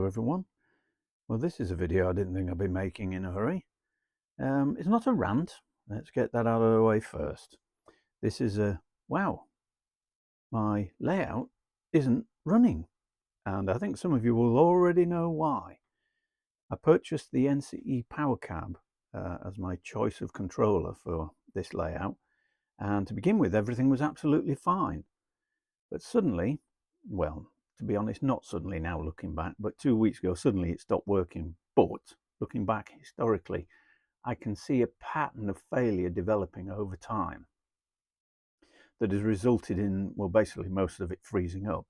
Hello everyone. Well, this is a video I didn't think I'd be making in a hurry. It's not a rant. Let's get that out of the way first. This is wow, my layout isn't running, and I think some of you will already know why. I purchased the NCE Power Cab as my choice of controller for this layout, and to begin with everything was absolutely fine. But suddenly, well, to be honest, not suddenly now looking back, but 2 weeks ago, suddenly it stopped working. But looking back historically, I can see a pattern of failure developing over time that has resulted in, well, basically most of it freezing up.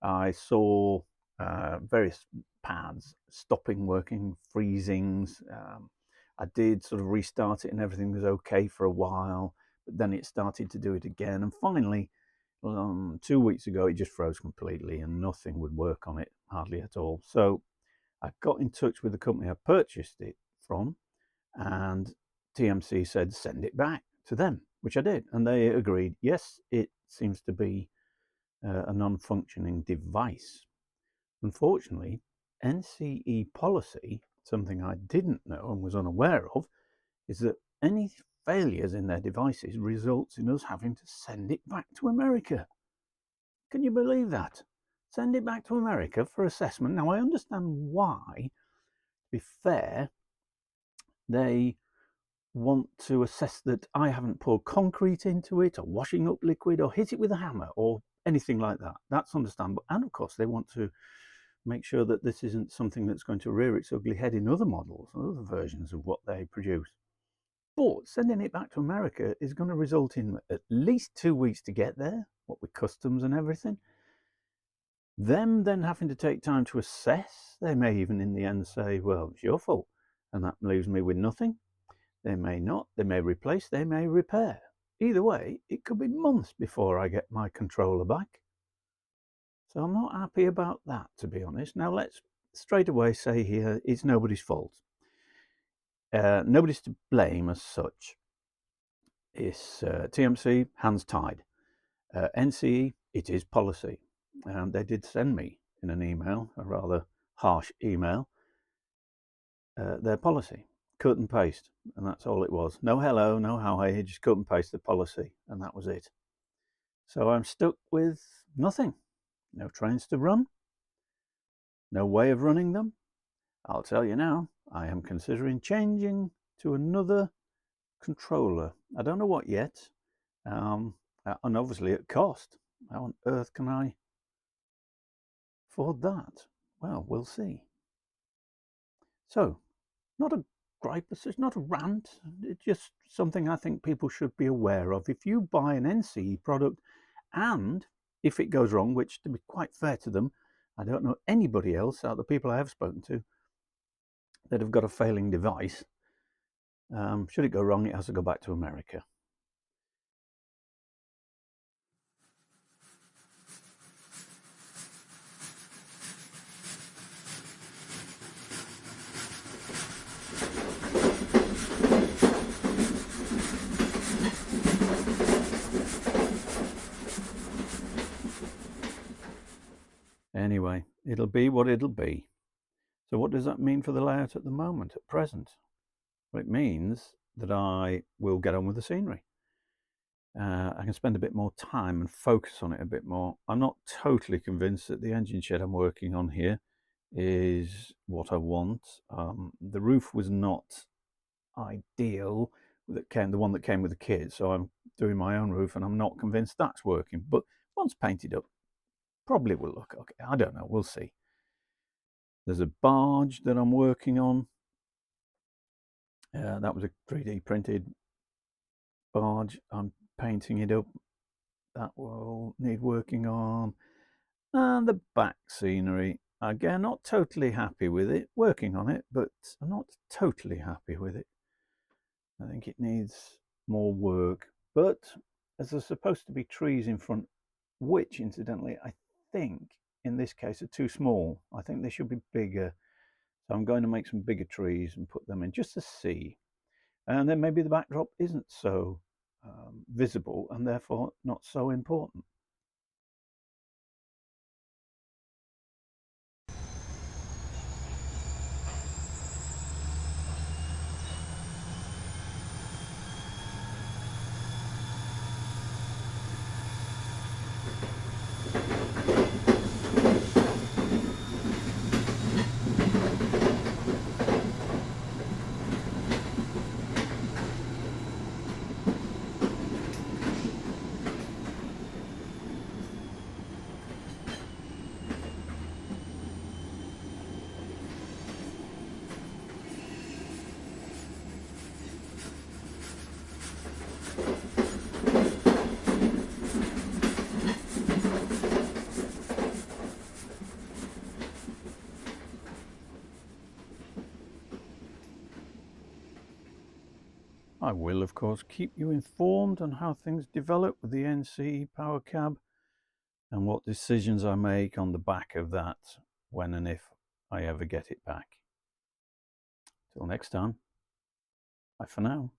I saw various pads stopping working, freezings. I did sort of restart it and everything was okay for a while, but then it started to do it again. And finally, 2 weeks ago, it just froze completely and nothing would work on it, hardly at all. So I got in touch with the company I purchased it from, and TMC said send it back to them, which I did. And they agreed, yes, it seems to be a non-functioning device. Unfortunately, NCE policy, something I didn't know and was unaware of, is that any failures in their devices results in us having to send it back to America. Can you believe that? Send it back to America for assessment. Now, I understand why. To be fair, they want to assess that I haven't poured concrete into it or washing up liquid or hit it with a hammer or anything like that. That's understandable. And of course, they want to make sure that this isn't something that's going to rear its ugly head in other models, other versions of what they produce. But sending it back to America is going to result in at least 2 weeks to get there, what with customs and everything. Them then having to take time to assess. They may even in the end say, well, it's your fault, and that leaves me with nothing. They may not. They may replace. They may repair. Either way, it could be months before I get my controller back. So I'm not happy about that, to be honest. Now let's straight away say here it's nobody's fault. Nobody's to blame as such. It's TMC, hands tied. NCE, it is policy. They did send me in an email, a rather harsh email, their policy. Cut and paste, and that's all it was. No hello, no how are you, just cut and paste the policy, and that was it. So I'm stuck with nothing. No trains to run, no way of running them. I'll tell you now, I am considering changing to another controller. I don't know what yet, and obviously at cost. How on earth can I afford that? Well, we'll see. So, not a gripe, it's not a rant, it's just something I think people should be aware of. If you buy an NCE product, and if it goes wrong, which to be quite fair to them, I don't know anybody else out of the people I have spoken to that have got a failing device. Should it go wrong, it has to go back to America. Anyway, it'll be what it'll be. So what does that mean for the layout at the moment, at present? Well, it means that I will get on with the scenery. I can spend a bit more time and focus on it a bit more. I'm not totally convinced that the engine shed I'm working on here is what I want. The roof was not ideal, the one that came with the kit, so I'm doing my own roof and I'm not convinced that's working. But once painted up, probably will look okay. I don't know, we'll see. There's a barge that I'm working on. That was a 3D printed barge. I'm painting it up. That will need working on. And the back scenery, again, not totally happy with it. Working on it, but I'm not totally happy with it. I think it needs more work. But as there's supposed to be trees in front, which incidentally I think in this case are too small. I think they should be bigger. So I'm going to make some bigger trees and put them in just to see. And then maybe the backdrop isn't so visible and therefore not so important. I will, of course, keep you informed on how things develop with the NC power cab and what decisions I make on the back of that when and if I ever get it back. Till next time, bye for now.